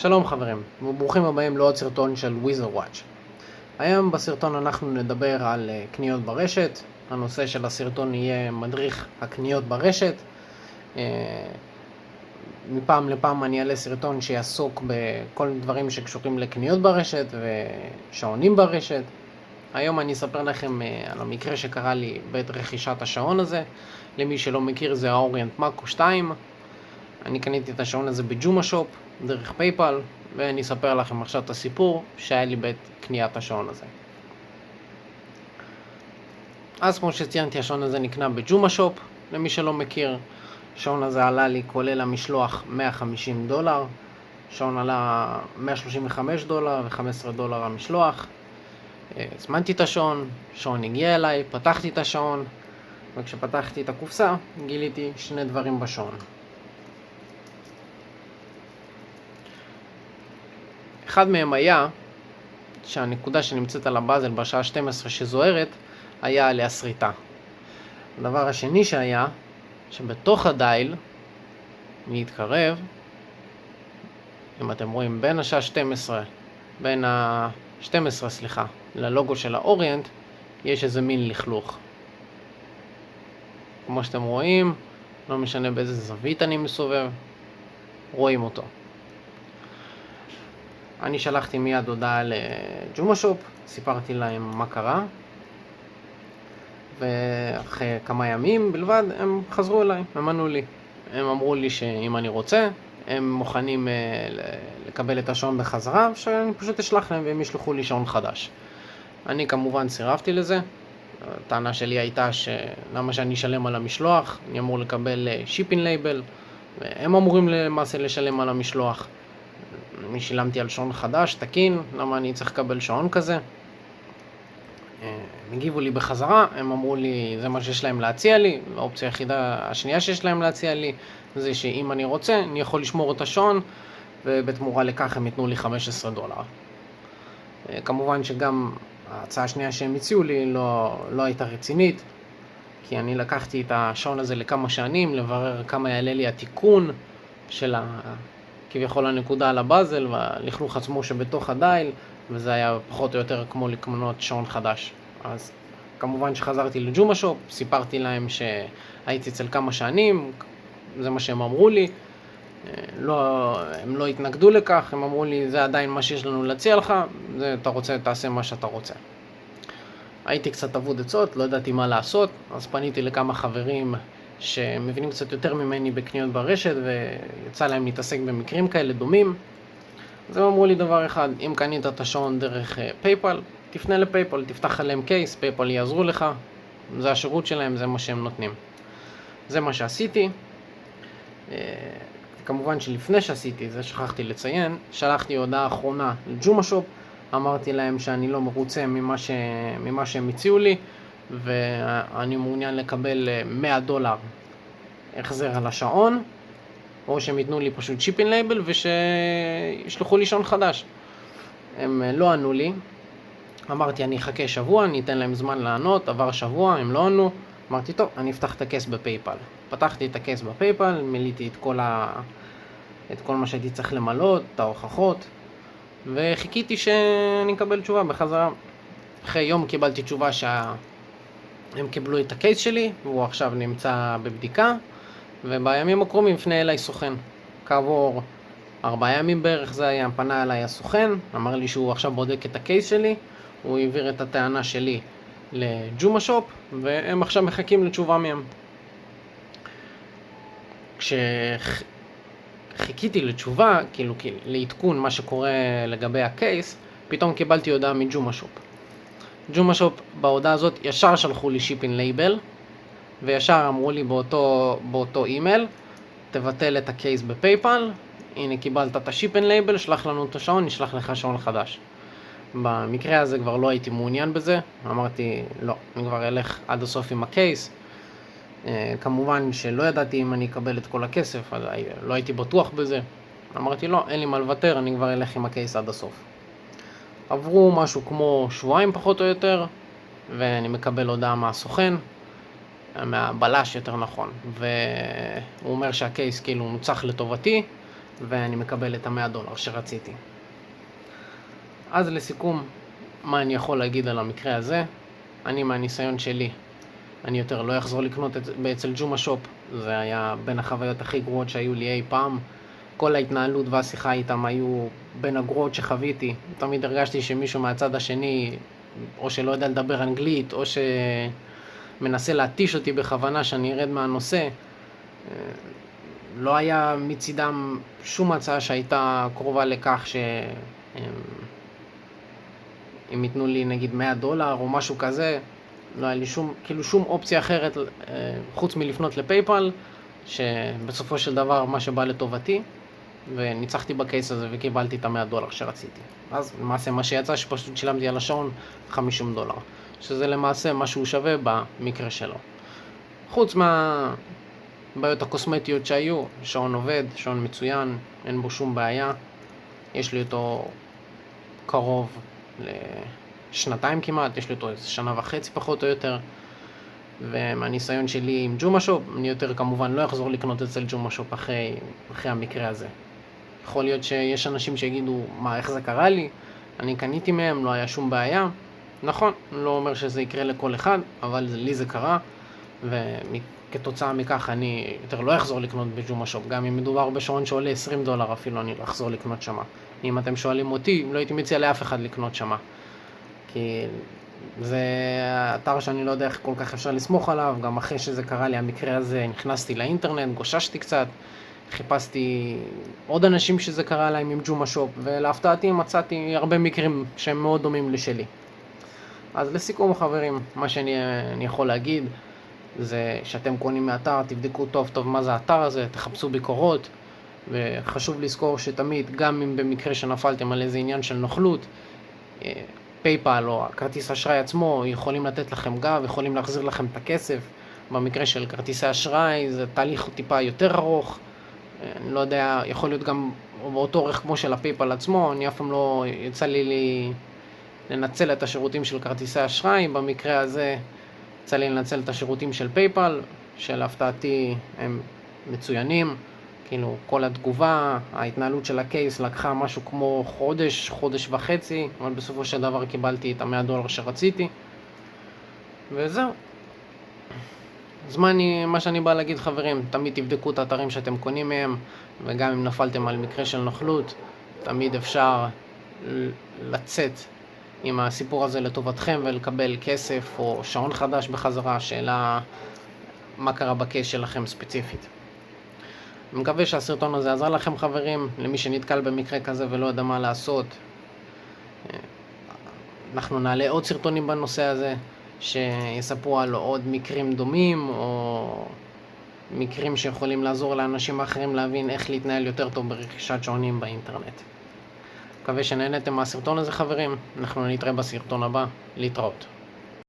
שלום חברים, וברוכים הבאים לעוד סרטון של Wizard Watch. היום בסרטון אנחנו נדבר על קניות ברשת. הנושא של הסרטון יהיה מדריך הקניות ברשת. מפעם לפעם אני אעלה סרטון שיעסוק בכל דברים שקשורים לקניות ברשת ושעונים ברשת. היום אני אספר לכם על המקרה שקרה לי בעת רכישת השעון הזה. למי שלא מכיר, זה האוריינט מאקו 2. אני קניתי את השעון הזה בג'ומה שופ דרך פייפל, ואני אספר לכם עכשיו את הסיפור שהיה לי בעת קניית השעון הזה. אז כמו שציינתי, השעון הזה נקנה בג'ומה שופ. למי שלא מכיר, השעון הזה עלה לי כולל המשלוח $150. השעון עלה $135 ו$15 המשלוח. הזמנתי את השעון, השעון הגיע אליי, פתחתי את השעון, וכשפתחתי את הקופסה גיליתי שני דברים בשעון. אחד מהם היה שהנקודה שנמצאת על הבאזל בשעה 12 שזוהרת היה עליה שריטה. הדבר השני שהיה שבתוך הדייל להתקרב, אם אתם רואים בין השעה 12 ללוגו של האוריינט, יש איזה מין לכלוך. כמו שאתם רואים, לא משנה באיזה זווית אני מסובב, רואים אותו. אני שלחתי מיד הודעה לג'ומה שופ, סיפרתי להם מה קרה, ואחרי כמה ימים בלבד הם חזרו אליי, הם ענו לי. הם אמרו לי שאם אני רוצה, הם מוכנים לקבל את השעון בחזרה, שאני פשוט אשלח להם והם ישלחו לי שעון חדש. אני כמובן סירבתי לזה. הטענה שלי הייתה שלמה שאני אשלם על המשלוח, אני אמור לקבל שיפינג לייבל, והם אמורים למעשה לשלם על המשלוח. אני שילמתי על שעון חדש, תקין, למה אני צריך לקבל שעון כזה? הם הגיבו לי בחזרה, הם אמרו לי זה מה שיש להם להציע לי. האופציה היחידה השנייה שיש להם להציע לי זה שאם אני רוצה אני יכול לשמור את השעון, ובתמורה לכך הם ייתנו לי $15. כמובן שגם ההצעה השנייה שהם הציעו לי לא הייתה רצינית, כי אני לקחתי את השעון הזה לכמה שנים לברר כמה יעלה לי התיקון של כביכול הנקודה על הבאזל והלכלוך עצמו שבתוך הדייל, וזה היה פחות או יותר כמו לקנות שעון חדש. אז כמובן שחזרתי לג'ומה שופ, סיפרתי להם שהייתי אצל כמה שנים, זה מה שהם אמרו לי. הם לא התנגדו לכך, הם אמרו לי זה עדיין מה שיש לנו להציע לך, אתה רוצה תעשה מה שאתה רוצה. הייתי קצת אבוד עצות, לא ידעתי מה לעשות, אז פניתי לכמה חברים שמבינים קצת יותר ממני בקניות ברשת, ויצא להם להתעסק במקרים כאלה דומים. אז הם אמרו לי דבר אחד: אם קנית את השעון דרך פייפל, תפנה לפייפל, תפתח עליהם קייס, פייפל יעזרו לך, זה השירות שלהם, זה מה שהם נותנים. זה מה שעשיתי. כמובן שלפני שעשיתי זה, שכחתי לציין, שלחתי הודעה אחרונה לג'ומה שופ, אמרתי להם שאני לא מרוצה ממה שהם הציעו לי, ואני מעוניין לקבל $100 החזר על השעון, או שהם ייתנו לי פשוט שיפינג לייבל ושישלחו לי שעון חדש. הם לא ענו לי. אמרתי אני אחכה שבוע, אני אתן להם זמן לענות. עבר שבוע, הם לא ענו. אמרתי טוב, אני אפתח את הקייס בפייפל. פתחתי את הקייס בפייפל, מילאתי את כל מה שהייתי צריך למלות, את ההוכחות, וחיכיתי שאני אקבל תשובה בחזרה. אחרי יום קיבלתי תשובה הם קיבלו את הקייס שלי, והוא עכשיו נמצא בבדיקה, ובימים הקרובים יפנה אליי סוכן. כעבור 4 ימים בערך זה היה, פנה אליי הסוכן, אמר לי שהוא עכשיו בודק את הקייס שלי, הוא העביר את הטענה שלי לג'ומה שופ, והם עכשיו מחכים לתשובה מהם. כשחיכיתי לתשובה, כאילו לעדכון מה שקורה לגבי הקייס, פתאום קיבלתי הודעה מג'ומה שופ. ג'ומה שופ בהודעה הזאת ישר שלחו לי שיפינג לייבל, וישר אמרו לי באותו אימייל, תבטל את הקייס בפייפל, הנה קיבלת את השיפינג לייבל, שלח לנו את השעון, נשלח לך שעון חדש. במקרה הזה כבר לא הייתי מעוניין בזה, אמרתי לא, אני כבר אלך עד הסוף עם הקייס. כמובן שלא ידעתי אם אני אקבל את כל הכסף, אז לא הייתי בטוח בזה. אמרתי לא, אין לי מה לוותר, אני כבר אלך עם הקייס עד הסוף. עברו משהו כמו שבועיים פחות או יותר, ואני מקבל הודעה מהסוכן, מהבלש יותר נכון, והוא אומר שהקייס כאילו נוצח לטובתי, ואני מקבל את $100 שרציתי. אז לסיכום, מה אני יכול להגיד על המקרה הזה? אני מהניסיון שלי, אני יותר לא אחזור לקנות אצל ג'ומה שופ. זה היה בין החוויות הכי גרועות שהיו לי אי פעם. כל ההתנהלות והשיחה איתם היו בין הגרועות שחוויתי. תמיד הרגשתי שמישהו מהצד השני, או שלא יודע לדבר אנגלית, או שמנסה להתיש אותי בכוונה שאני ארד מהנושא. לא היה מצידם שום הצעה שהייתה קרובה לכך אם ייתנו לי נגיד $100 או משהו כזה. לא היה לי שום אופציה אחרת חוץ מלפנות לפייפל, שבסופו של דבר מה שבא לטובתי, וניצחתי בקייס הזה וקיבלתי את $100 שרציתי. אז למעשה מה שיצא שפשוט שילמתי על השעון $50, שזה למעשה מה שהוא שווה במקרה שלו. חוץ מהבעיות הקוסמטיות שהיו, שעון עובד, שעון מצוין, אין בו שום בעיה. יש לי אותו קרוב לשנתיים כמעט, יש לי אותו 1.5 שנה פחות או יותר. ומהניסיון שלי עם ג'ומה שופ, אני יותר כמובן לא אחזור לקנות אצל ג'ומה שופ אחרי המקרה הזה. יכול להיות שיש אנשים שיגידו, מה, איך זה קרה לי? אני קניתי מהם, לא היה שום בעיה. נכון, לא אומר שזה יקרה לכל אחד, אבל לי זה קרה, וכתוצאה מכך אני יותר לא אחזור לקנות בג'ומה שופ. גם אם מדובר בשעון שעולה $20 אפילו, אני לא אחזור לקנות שמה. אם אתם שואלים אותי, לא הייתי מציע לאף אחד לקנות שמה. כי זה אתר שאני לא יודע איך כל כך אפשר לסמוך עליו. גם אחרי שזה קרה לי המקרה הזה, נכנסתי לאינטרנט, גוששתי קצת, חיפשתי עוד אנשים שזה קרה להם עם ג'ומה שופ, ולהפתעתי מצאתי הרבה מקרים שהם מאוד דומים לשלי. אז לסיכום חברים, מה שאני יכול להגיד זה שאתם קונים מאתר, תבדקו טוב טוב מה זה האתר הזה, תחפשו ביקורות, וחשוב לזכור שתמיד, גם אם במקרה שנפלתם על איזה עניין של נוכלות, פייפל או הכרטיס אשראי עצמו יכולים לתת לכם גב, יכולים להחזיר לכם את הכסף. במקרה של כרטיסי אשראי זה תהליך טיפה יותר ארוך, אני לא יודע, יכול להיות גם באותו אורך כמו של הפייפל עצמו. אני אף פעם לא יצא לי לנצל את השירותים של כרטיסי אשראי. במקרה הזה יצא לי לנצל את השירותים של פייפל, שלהפתעתי הם מצוינים. כאילו כל התגובה, ההתנהלות של הקייס לקחה משהו כמו חודש וחצי, אבל בסופו של דבר קיבלתי את $100 שרציתי, וזהו. אז מה שאני בא להגיד חברים, תמיד תבדקו את האתרים שאתם קונים מהם, וגם אם נפלתם על מקרה של נוכלות, תמיד אפשר לצאת עם הסיפור הזה לטובתכם ולקבל כסף או שעון חדש בחזרה. שאלה מה קרה בקייס שלכם ספציפית. אני מקווה שהסרטון הזה עזר לכם חברים. למי שנתקל במקרה כזה ולא יודע מה לעשות, אנחנו נעלה עוד סרטונים בנושא הזה שיספרו על עוד מקרים דומים, או מקרים שיכולים לעזור לאנשים אחרים להבין איך להתנהל יותר טוב ברכישת שעונים באינטרנט. מקווה שנהנתם מהסרטון הזה חברים. אנחנו נתראה בסרטון הבא. להתראות.